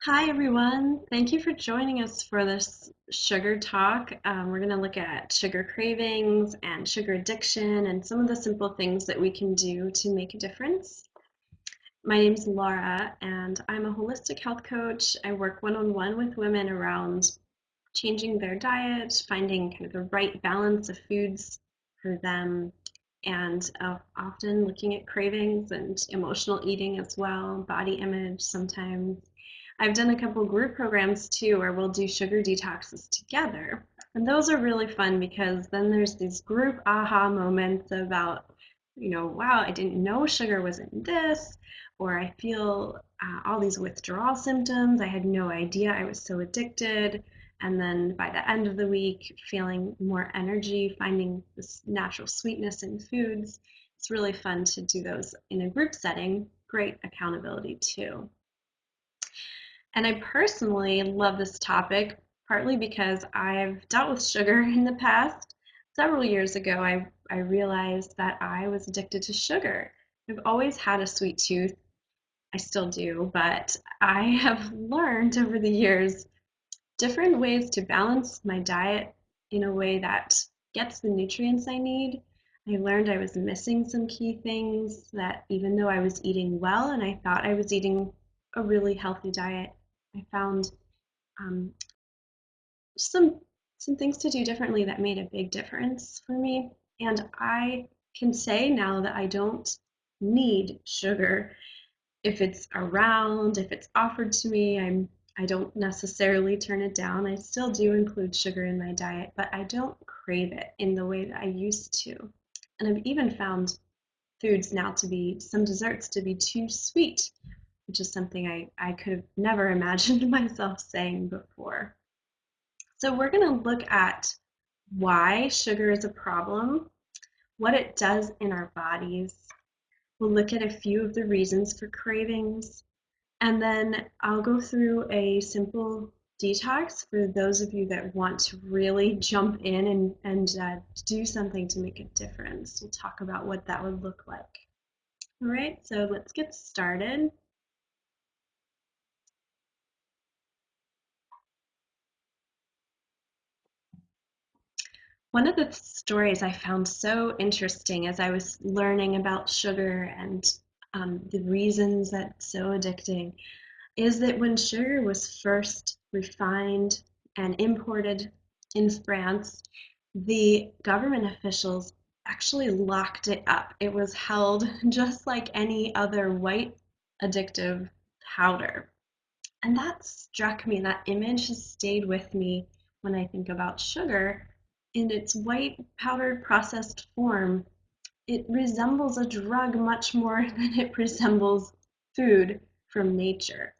Hi, everyone. Thank you for joining us for this sugar talk. We're going to look at sugar cravings and sugar addiction and some of the simple things that we can do to make a difference. My name is Laura, and I'm a holistic health coach. I work one-on-one with women around changing their diet, finding kind of the right balance of foods for them, and often looking at cravings and emotional eating as well, body image sometimes. I've done a couple group programs too where we'll do sugar detoxes together. And those are really fun because then there's these group aha moments about, wow, I didn't know sugar was in this, or I feel all these withdrawal symptoms. I had no idea I was so addicted. And then by the end of the week, feeling more energy, finding this natural sweetness in foods. It's really fun to do those in a group setting. Great accountability too. And I personally love this topic partly because I've dealt with sugar in the past. Several years ago, I realized that I was addicted to sugar. I've always had a sweet tooth. I still do, but I have learned over the years different ways to balance my diet in a way that gets the nutrients I need. I learned I was missing some key things that even though I was eating well and I thought I was eating a really healthy diet, I found um, some some things to do differently that made a big difference for me. And I can say now that I don't need sugar if it's around, if it's offered to me. I don't necessarily turn it down. I still do include sugar in my diet, but I don't crave it in the way that I used to. And I've even found foods now to be some desserts to be too sweet, which is something I could have never imagined myself saying before. So we're going to look at why sugar is a problem, what it does in our bodies. We'll look at a few of the reasons for cravings, and then I'll go through a simple detox for those of you that want to really jump in and do something to make a difference. We'll talk about what that would look like. All right, so let's get started. One of the stories I found so interesting as I was learning about sugar and the reasons that it's so addicting is that when sugar was first refined and imported in France, the government officials actually locked it up. It was held just like any other white addictive powder. And that struck me, that image has stayed with me when I think about sugar in its white powdered processed form. It resembles a drug much more than it resembles food from nature.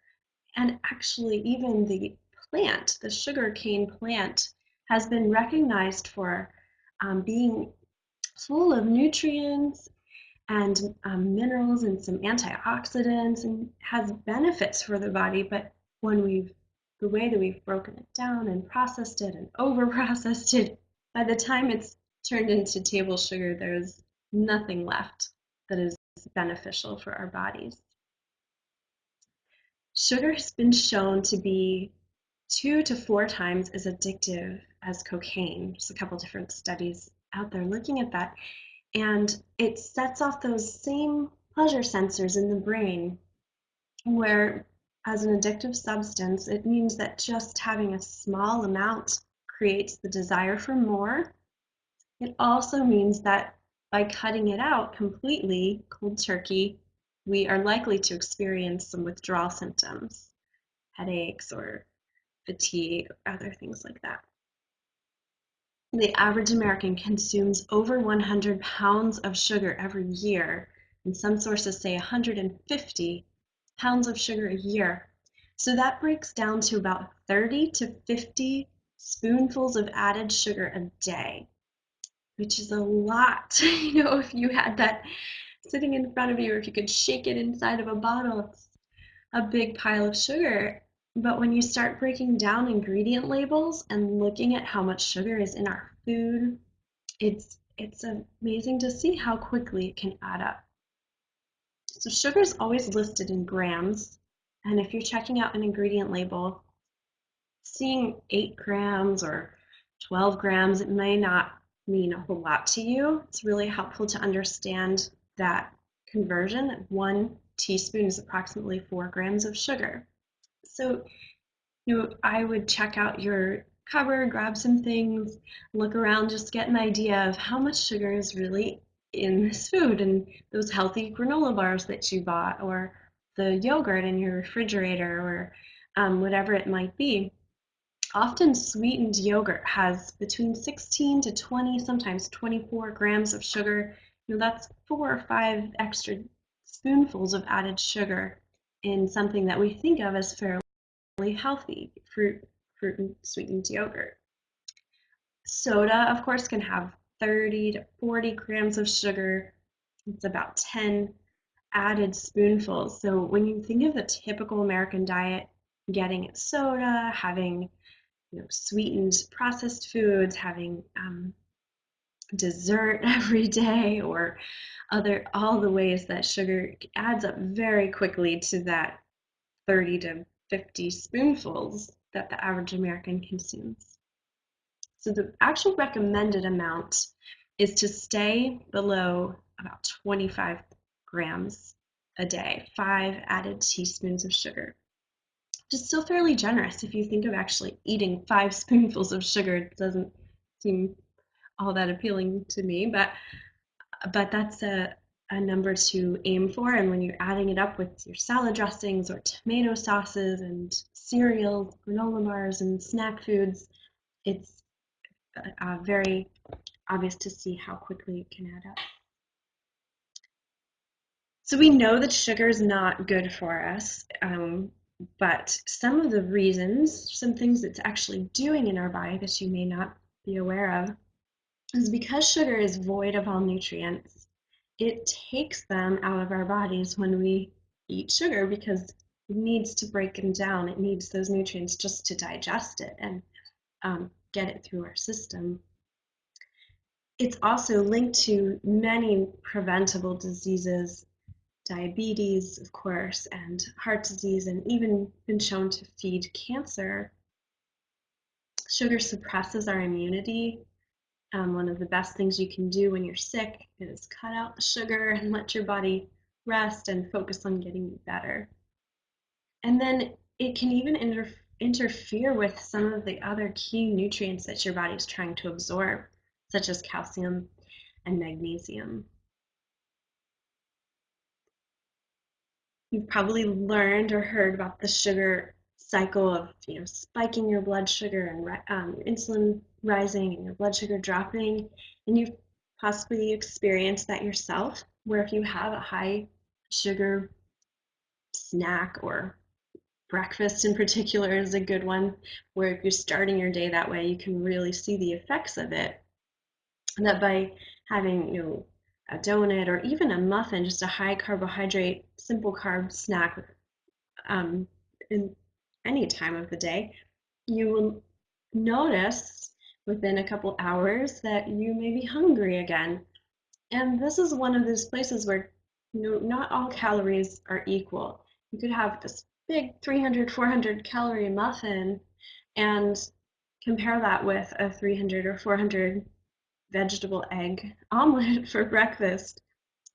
And actually, even the plant, the sugarcane plant, has been recognized for being full of nutrients and minerals and some antioxidants and has benefits for the body. But when the way that we've broken it down and processed it and over processed it, by the time it's turned into table sugar, there's nothing left that is beneficial for our bodies. Sugar has been shown to be 2 to 4 times as addictive as cocaine. There's a couple different studies out there looking at that. And it sets off those same pleasure sensors in the brain, where as an addictive substance, it means that just having a small amount creates the desire for more. It also means that by cutting it out completely, cold turkey, we are likely to experience some withdrawal symptoms, headaches or fatigue, or other things like that. The average American consumes over 100 pounds of sugar every year, and some sources say 150 pounds of sugar a year. So that breaks down to about 30 to 50 spoonfuls of added sugar a day, which is a lot. If you had that sitting in front of you, or if you could shake it inside of a bottle, it's a big pile of sugar. But when you start breaking down ingredient labels and looking at how much sugar is in our food, it's amazing to see how quickly it can add up. So sugar is always listed in grams, And if you're checking out an ingredient label, seeing 8 grams or 12 grams, it may not mean a whole lot to you. It's really helpful to understand that conversion, that 1 teaspoon is approximately 4 grams of sugar. So, I would check out your cupboard, grab some things, look around, just get an idea of how much sugar is really in this food, and those healthy granola bars that you bought, or the yogurt in your refrigerator, or whatever it might be. Often sweetened yogurt has between 16 to 20, sometimes 24 grams of sugar. That's 4 or 5 extra spoonfuls of added sugar in something that we think of as fairly healthy fruit and sweetened yogurt. Soda, of course, can have 30 to 40 grams of sugar. It's about 10 added spoonfuls. So when you think of the typical American diet, getting soda, having sweetened processed foods, having dessert every day, or all the ways that sugar adds up very quickly to that 30 to 50 spoonfuls that the average American consumes. So the actual recommended amount is to stay below about 25 grams a day, 5 added teaspoons of sugar. Just still fairly generous. If you think of actually eating 5 spoonfuls of sugar, it doesn't seem all that appealing to me, but that's a number to aim for. And when you're adding it up with your salad dressings or tomato sauces and cereals, granola bars, and snack foods, it's very obvious to see how quickly it can add up. So we know that sugar is not good for us, but some of the reasons, some things it's actually doing in our body that you may not be aware of, is because sugar is void of all nutrients. It takes them out of our bodies when we eat sugar because it needs to break them down. It needs those nutrients just to digest it and get it through our system. It's also linked to many preventable diseases, diabetes, of course, and heart disease, and even been shown to feed cancer. Sugar suppresses our immunity. One of the best things you can do when you're sick is cut out the sugar and let your body rest and focus on getting better. And then it can even interfere with some of the other key nutrients that your body is trying to absorb, such as calcium and magnesium. You've probably learned or heard about the sugar cycle of spiking your blood sugar and insulin rising and your blood sugar dropping, and you've possibly experienced that yourself, where if you have a high sugar snack, or breakfast in particular is a good one, where if you're starting your day that way, you can really see the effects of it. And that by having a donut or even a muffin, just a high carbohydrate, simple carb snack in any time of the day, you will notice within a couple hours that you may be hungry again. And this is one of those places where not all calories are equal. You could have this big 300, 400 calorie muffin and compare that with a 300 or 400 vegetable egg omelet for breakfast.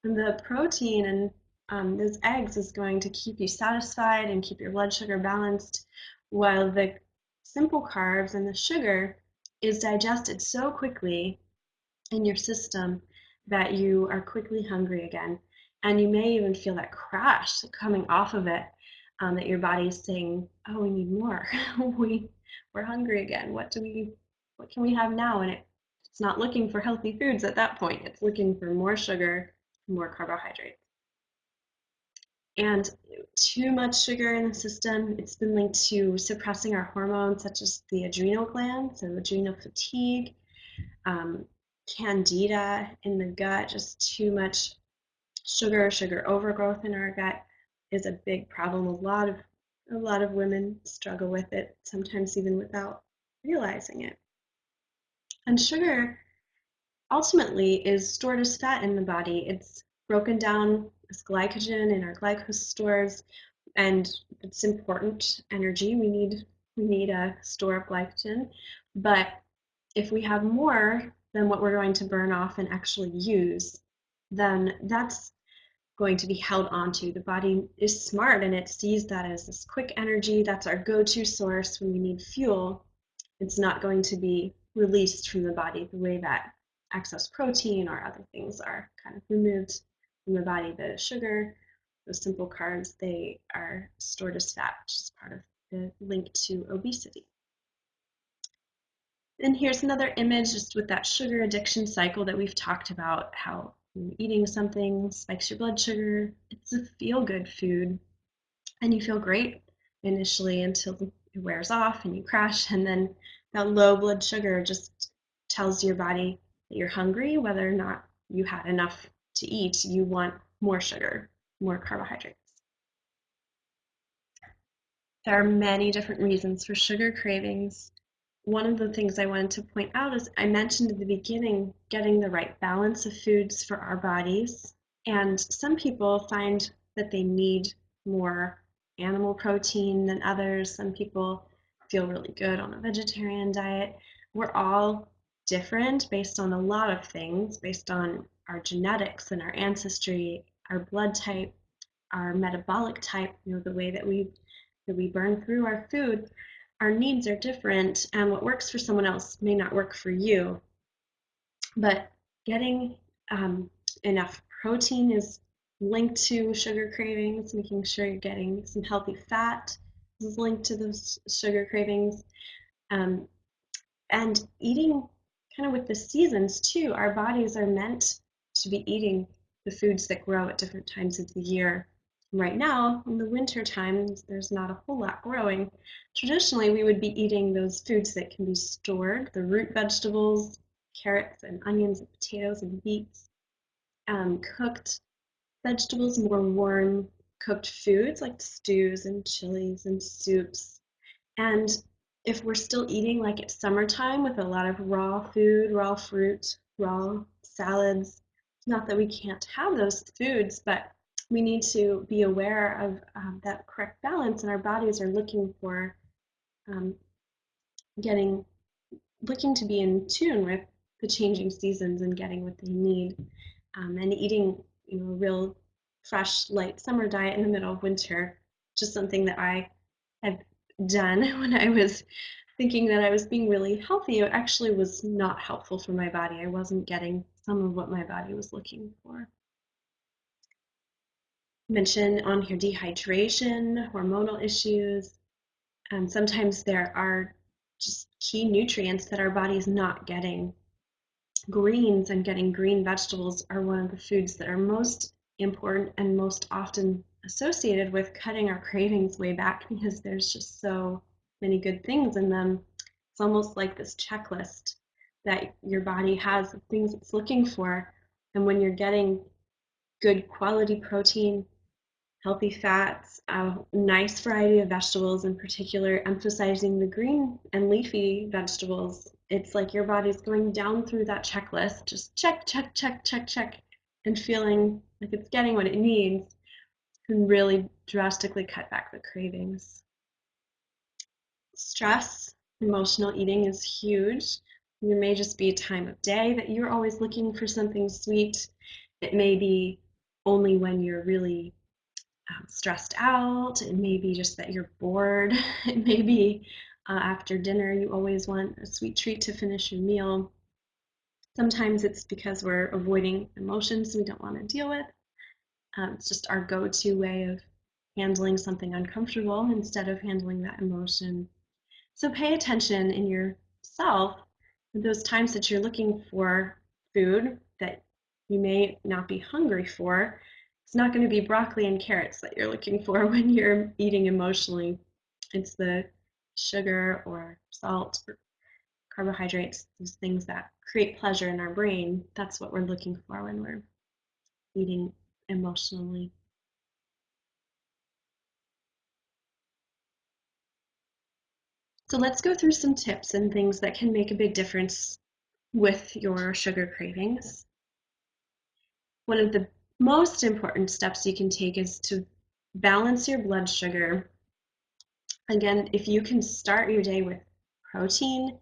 And the protein and those eggs is going to keep you satisfied and keep your blood sugar balanced, while the simple carbs and the sugar is digested so quickly in your system that you are quickly hungry again. And you may even feel that crash coming off of it, that your body is saying, oh, we need more. We're hungry again. What can we have now? And it's not looking for healthy foods at that point. It's looking for more sugar, more carbohydrates. And too much sugar in the system, it's been linked to suppressing our hormones, such as the adrenal gland, so adrenal fatigue, candida in the gut. Just too much sugar overgrowth in our gut is a big problem. A lot of women struggle with it, sometimes even without realizing it. And sugar ultimately is stored as fat in the body. It's broken down as glycogen in our glycose stores, and it's important energy. We need a store of glycogen, but if we have more than what we're going to burn off and actually use, then that's going to be held onto. The body is smart and it sees that as this quick energy. That's our go-to source when we need fuel. It's not going to be released from the body the way that excess protein or other things are kind of removed from the body. The sugar, those simple carbs, they are stored as fat, which is part of the link to obesity. And here's another image just with that sugar addiction cycle that we've talked about, how eating something spikes your blood sugar. It's a feel-good food, and you feel great initially until it wears off and you crash, and then that low blood sugar just tells your body that you're hungry, whether or not you had enough to eat. You want more sugar, more carbohydrates. There are many different reasons for sugar cravings. One of the things I wanted to point out is I mentioned at the beginning getting the right balance of foods for our bodies. And some people find that they need more animal protein than others. Some people feel really good on a vegetarian diet. We're all different based on a lot of things, based on our genetics and our ancestry, our blood type, our metabolic type, the way that we burn through our food. Our needs are different, and what works for someone else may not work for you. But getting enough protein is linked to sugar cravings. Making sure you're getting some healthy fat is linked to those sugar cravings. Um, and eating kind of with the seasons too. Our bodies are meant to be eating the foods that grow at different times of the year. Right now, in the winter times, there's not a whole lot growing. Traditionally, we would be eating those foods that can be stored, the root vegetables, carrots and onions and potatoes and beets, cooked vegetables, more warm cooked foods like stews and chilies and soups. And if we're still eating like it's summertime with a lot of raw food, raw fruit, raw salads, not that we can't have those foods, but we need to be aware of that correct balance, and our bodies are looking for um, getting looking to be in tune with the changing seasons and getting what they need, and eating a real fresh light summer diet in the middle of winter, just something that I had done when I was thinking that I was being really healthy. It actually was not helpful for my body. I wasn't getting some of what my body was looking for. Mention on here dehydration, hormonal issues, and sometimes there are just key nutrients that our body is not getting. Greens and getting green vegetables are one of the foods that are most important and most often associated with cutting our cravings way back, because there's just so many good things in them. It's almost like this checklist that your body has of things it's looking for. And when you're getting good quality protein, healthy fats, a nice variety of vegetables, in particular emphasizing the green and leafy vegetables, it's like your body's going down through that checklist, just check, check, check, check, check, and feeling like it's getting what it needs can really drastically cut back the cravings. Stress, emotional eating is huge. There may just be a time of day that you're always looking for something sweet. It may be only when you're really stressed out. It may be just that you're bored. It may be after dinner you always want a sweet treat to finish your meal. Sometimes it's because we're avoiding emotions we don't want to deal with. It's just our go-to way of handling something uncomfortable instead of handling that emotion. So pay attention in yourself at those times that you're looking for food that you may not be hungry for. It's not going to be broccoli and carrots that you're looking for when you're eating emotionally. It's the sugar or salt or carbohydrates, those things that create pleasure in our brain. That's what we're looking for when we're eating emotionally. So let's go through some tips and things that can make a big difference with your sugar cravings. One of the most important steps you can take is to balance your blood sugar. Again, if you can start your day with protein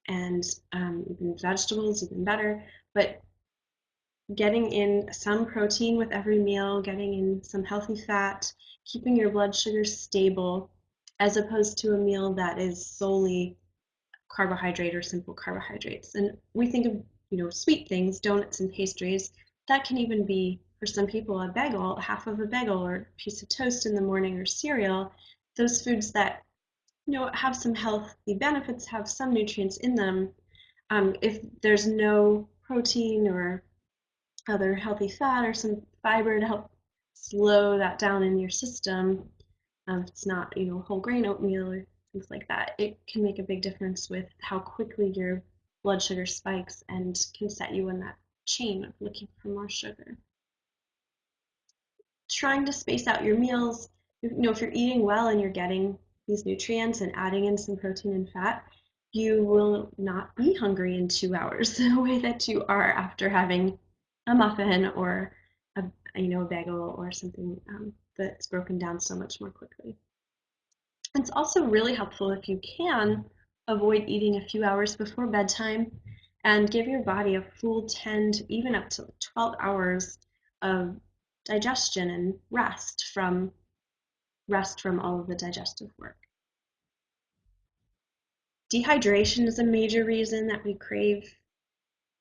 and even vegetables, even better, but getting in some protein with every meal, getting in some healthy fat, keeping your blood sugar stable, as opposed to a meal that is solely carbohydrate or simple carbohydrates. And we think of, sweet things, donuts and pastries. That can even be, for some people, a bagel, half of a bagel, or a piece of toast in the morning, or cereal. Those foods that, have some healthy benefits, have some nutrients in them. If there's no protein or other healthy fat or some fiber to help slow that down in your system, if it's not, whole grain oatmeal or things like that, it can make a big difference with how quickly your blood sugar spikes and can set you in that chain of looking for more sugar. Trying to space out your meals, if you're eating well and you're getting these nutrients and adding in some protein and fat, you will not be hungry in 2 hours the way that you are after having a muffin or a bagel or something that's broken down so much more quickly. It's also really helpful if you can avoid eating a few hours before bedtime and give your body a full 10 to even up to 12 hours of digestion and rest from all of the digestive work. Dehydration is a major reason that we crave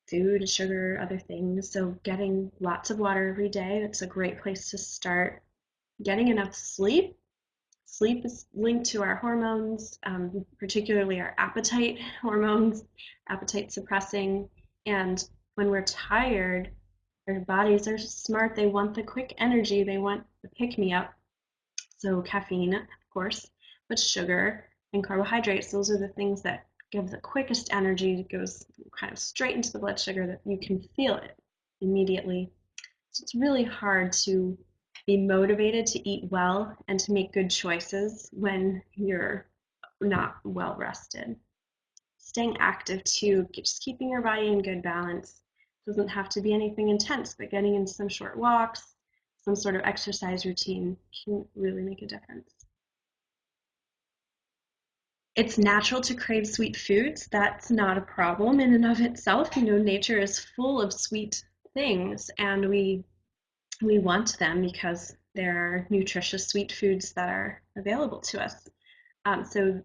food, sugar, other things. So getting lots of water every day, that's a great place to start. Getting enough sleep. Sleep is linked to our hormones, particularly our appetite hormones, appetite suppressing. And when we're tired, our bodies are smart. They want the quick energy. They want the pick-me-up. So caffeine, of course, but sugar and carbohydrates, those are the things that give the quickest energy. It goes kind of straight into the blood sugar that you can feel it immediately. So it's really hard to be motivated to eat well and to make good choices when you're not well rested. Staying active too, just keeping your body in good balance. Doesn't have to be anything intense, but getting in some short walks, some sort of exercise routine can really make a difference. It's natural to crave sweet foods. That's not a problem in and of itself. Nature is full of sweet things, and we want them because there are nutritious sweet foods that are available to us. So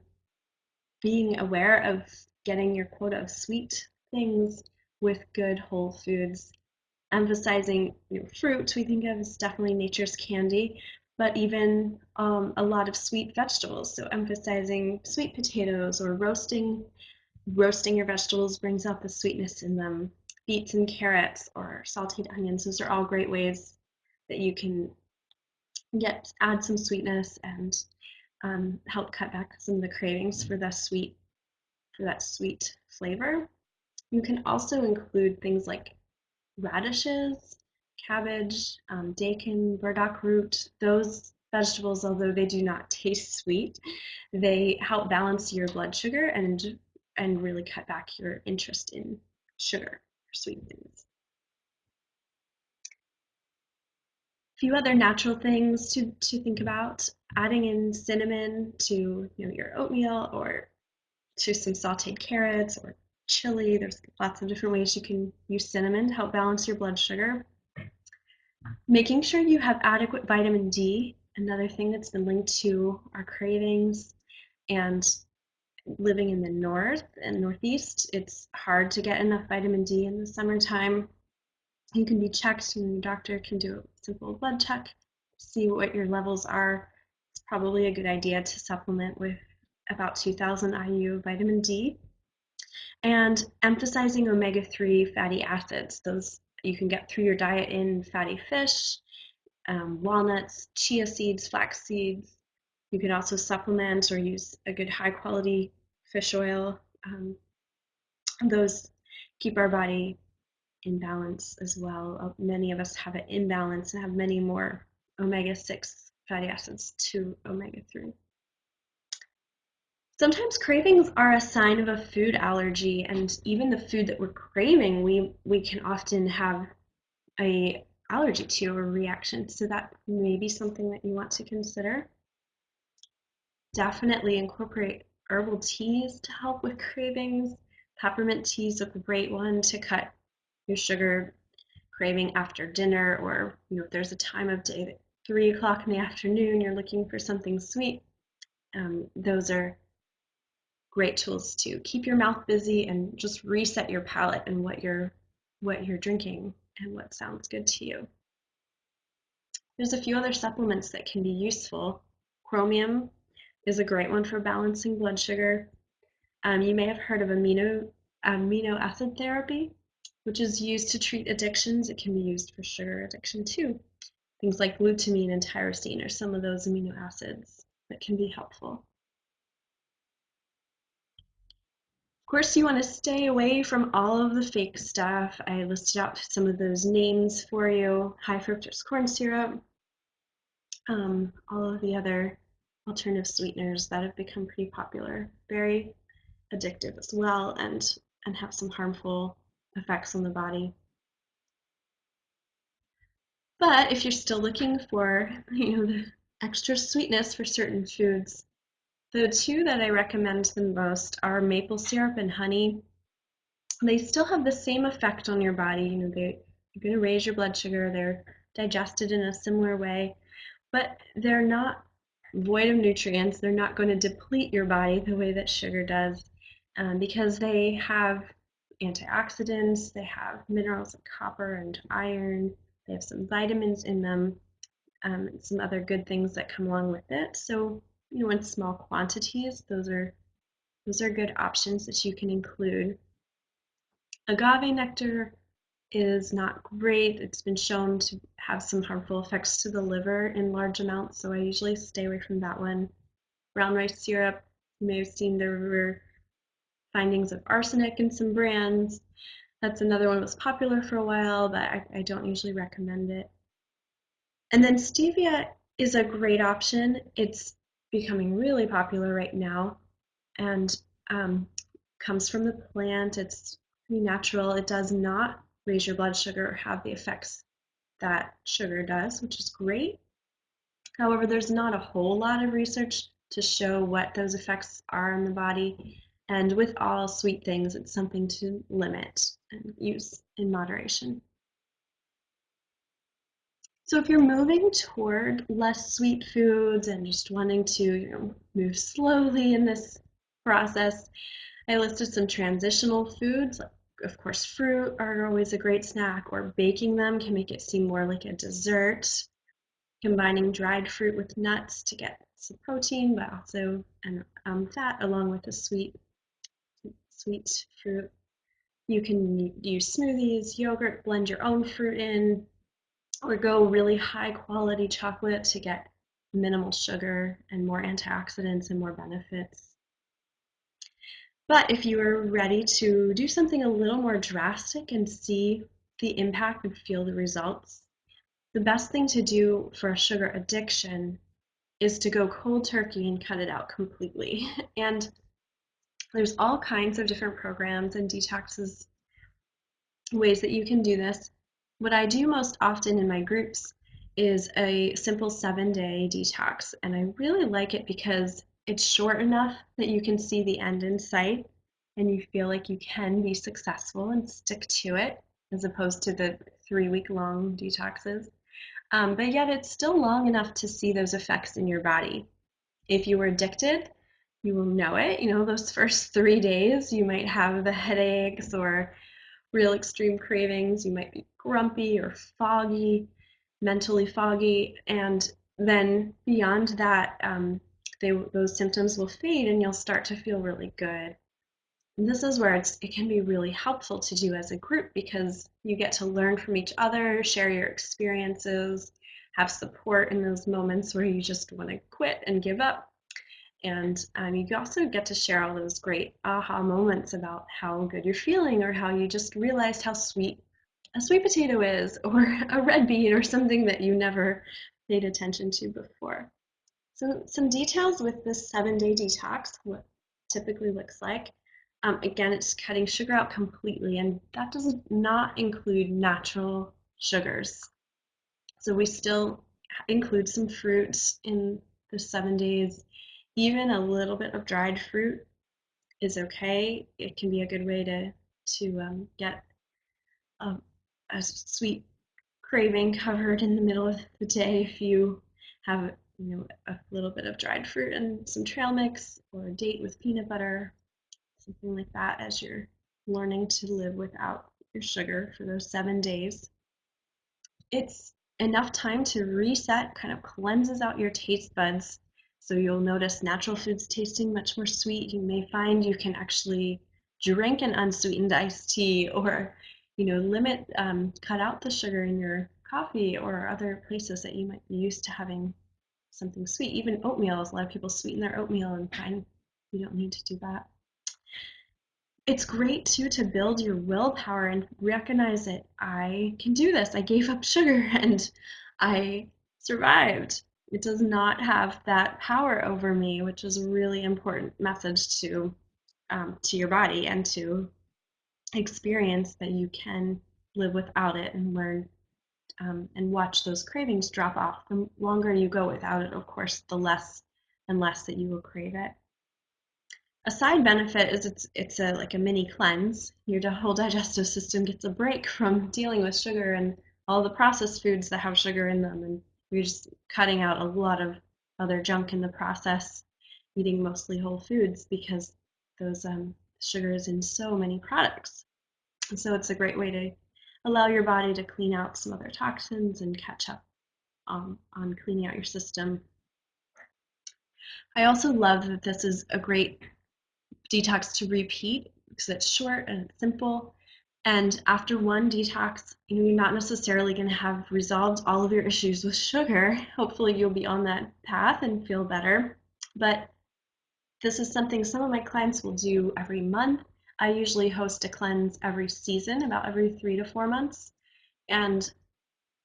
being aware of getting your quota of sweet things with good whole foods, emphasizing fruit we think of as definitely nature's candy, but even a lot of sweet vegetables. So emphasizing sweet potatoes or roasting your vegetables brings out the sweetness in them. Beets and carrots or sauteed onions, those are all great ways that you can add some sweetness and help cut back some of the cravings for that sweet flavor. You can also include things like radishes, cabbage, daikon, burdock root. Those vegetables, although they do not taste sweet, they help balance your blood sugar and really cut back your interest in sugar or sweet things. A few other natural things to think about: adding in cinnamon to your oatmeal or to some sauteed carrots or chili. There's lots of different ways you can use cinnamon to help balance your blood sugar. Making sure you have adequate vitamin D, another thing that's been linked to our cravings. And living in the north and northeast, it's hard to get enough vitamin D in the summertime. You can be checked, and your doctor can do a simple blood check, see what your levels are. It's probably a good idea to supplement with about 2,000 IU of vitamin D. And emphasizing omega-3 fatty acids. Those you can get through your diet in fatty fish, walnuts, chia seeds, flax seeds. You can also supplement or use a good high quality fish oil. Those keep our body in balance as well. Many of us have an imbalance and have many more omega-6 fatty acids to omega-3. Sometimes cravings are a sign of a food allergy, and even the food that we're craving, we can often have a allergy to or reaction. So that may be something that you want to consider. Definitely incorporate herbal teas to help with cravings. Peppermint tea is a great one to cut your sugar craving after dinner, or if there's a time of day that 3 o'clock in the afternoon you're looking for something sweet. Those are great tools to keep your mouth busy and just reset your palate and what you're drinking and what sounds good to you. There's a few other supplements that can be useful. Chromium is a great one for balancing blood sugar. You may have heard of amino acid therapy, which is used to treat addictions. It can be used for sugar addiction too. Things like glutamine and tyrosine are some of those amino acids that can be helpful. Of course, you want to stay away from all of the fake stuff. I listed out some of those names for you: high fructose corn syrup, all of the other alternative sweeteners that have become pretty popular, very addictive as well, and have some harmful effects on the body. But if you're still looking for, the extra sweetness for certain foods, the two that I recommend the most are maple syrup and honey. They still have the same effect on your body. They're going to raise your blood sugar. They're digested in a similar way, but they're not void of nutrients. They're not going to deplete your body the way that sugar does, because they have antioxidants, they have minerals like copper and iron, they have some vitamins in them, and some other good things that come along with it. So, in small quantities, those are good options that you can include. Agave nectar is not great. It's been shown to have some harmful effects to the liver in large amounts, so I usually stay away from that one. Brown rice syrup, you may have seen there were findings of arsenic in some brands. That's another one that was popular for a while, but I don't usually recommend it. And then stevia is a great option. It's becoming really popular right now, and comes from the plant. It's pretty natural. It does not raise your blood sugar or have the effects that sugar does, which is great. However, there's not a whole lot of research to show what those effects are on the body. And with all sweet things, it's something to limit and use in moderation. So if you're moving toward less sweet foods and just wanting to, move slowly in this process, I listed some transitional foods. Of course, fruit are always a great snack, or baking them can make it seem more like a dessert. Combining dried fruit with nuts to get some protein, but also fat, along with the sweet fruit. You can use smoothies, yogurt, blend your own fruit in, or go really high quality chocolate to get minimal sugar and more antioxidants and more benefits. But if you are ready to do something a little more drastic and see the impact and feel the results, the best thing to do for a sugar addiction is to go cold turkey and cut it out completely. And there's all kinds of different programs and detoxes, ways that you can do this. What I do most often in my groups is a simple 7-day detox, and I really like it because it's short enough that you can see the end in sight and you feel like you can be successful and stick to it, as opposed to the 3-week long detoxes. But yet it's still long enough to see those effects in your body. If you were addicted, you will know it. Those first 3 days, you might have the headaches or real extreme cravings. You might be grumpy or foggy, mentally foggy, and then beyond that, those symptoms will fade and you'll start to feel really good. And this is where it can be really helpful to do as a group, because you get to learn from each other, share your experiences, have support in those moments where you just want to quit and give up. And you also get to share all those great aha moments about how good you're feeling, or how you just realized how sweet a sweet potato is, or a red beet, or something that you never paid attention to before. So some details with this 7-day detox, what typically looks like. Again, it's cutting sugar out completely, and that does not include natural sugars. So we still include some fruit in the 7 days. Even a little bit of dried fruit is okay. It can be a good way to get a, a sweet craving covered in the middle of the day if you have a little bit of dried fruit and some trail mix or a date with peanut butter, something like that as you're learning to live without your sugar for those 7 days. It's enough time to reset, kind of cleanses out your taste buds. So you'll notice natural foods tasting much more sweet. You may find you can actually drink an unsweetened iced tea, or limit, cut out the sugar in your coffee or other places that you might be used to having something sweet. Even oatmeal, a lot of people sweeten their oatmeal and find you don't need to do that. It's great too to build your willpower and recognize that I can do this. I gave up sugar and I survived. It does not have that power over me, which is a really important message to your body, and to experience that you can live without it and learn, and watch those cravings drop off. The longer you go without it, of course, the less and less that you will crave it. A side benefit is it's like a mini cleanse. Your whole digestive system gets a break from dealing with sugar and all the processed foods that have sugar in them, and you're just cutting out a lot of other junk in the process, eating mostly whole foods because those sugar is in so many products. And so it's a great way to allow your body to clean out some other toxins and catch up on cleaning out your system. I also love that this is a great detox to repeat because it's short and it's simple. And after one detox, you're not necessarily going to have resolved all of your issues with sugar. Hopefully, you'll be on that path and feel better. But this is something some of my clients will do every month. I usually host a cleanse every season, about every 3 to 4 months. And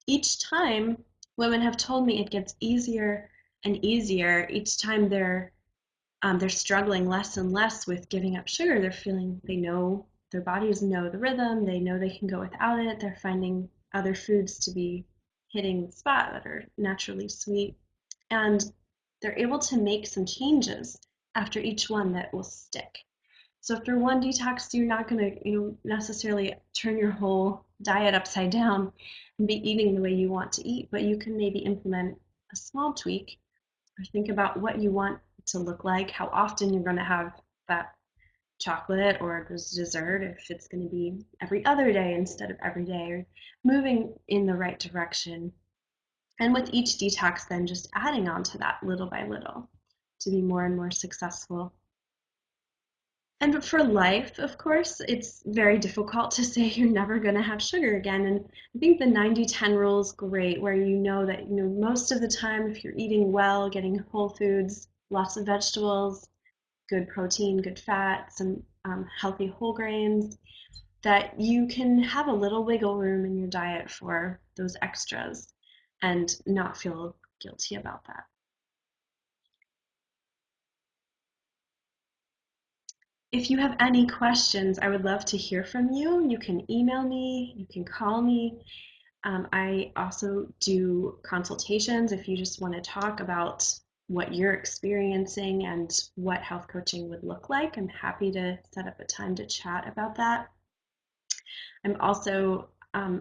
each time, women have told me it gets easier and easier each time they're struggling less and less with giving up sugar. They know their bodies know the rhythm, they know they can go without it. They're finding other foods to be hitting the spot that are naturally sweet. And they're able to make some changes after each one that will stick. So after one detox, you're not going to necessarily turn your whole diet upside down and be eating the way you want to eat, but you can maybe implement a small tweak, or think about what you want to look like, how often you're going to have that chocolate or this dessert, if it's going to be every other day instead of every day, or moving in the right direction. And with each detox, then just adding on to that little by little to be more and more successful. And for life, of course, it's very difficult to say you're never going to have sugar again. And I think the 90-10 rule is great, where you know that most of the time, if you're eating well, getting whole foods, lots of vegetables, good protein, good fats, and healthy whole grains, that you can have a little wiggle room in your diet for those extras and not feel guilty about that. If you have any questions, I would love to hear from you. You can email me, you can call me. I also do consultations if you just want to talk about what you're experiencing and what health coaching would look like. I'm happy to set up a time to chat about that. I'm also, I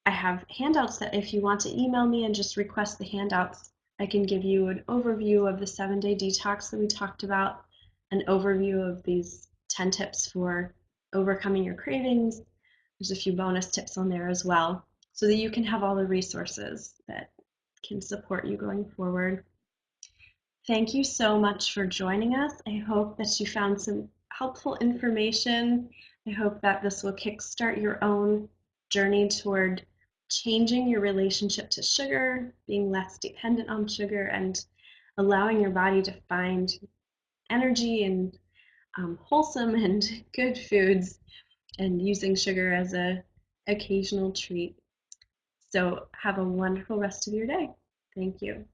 have handouts that if you want to email me and just request the handouts, I can give you an overview of the 7-day detox that we talked about, an overview of these 10 tips for overcoming your cravings. There's a few bonus tips on there as well, so that you can have all the resources that can support you going forward. Thank you so much for joining us. I hope that you found some helpful information. I hope that this will kickstart your own journey toward changing your relationship to sugar, being less dependent on sugar, and allowing your body to find energy in wholesome and good foods, and using sugar as a occasional treat. So have a wonderful rest of your day. Thank you.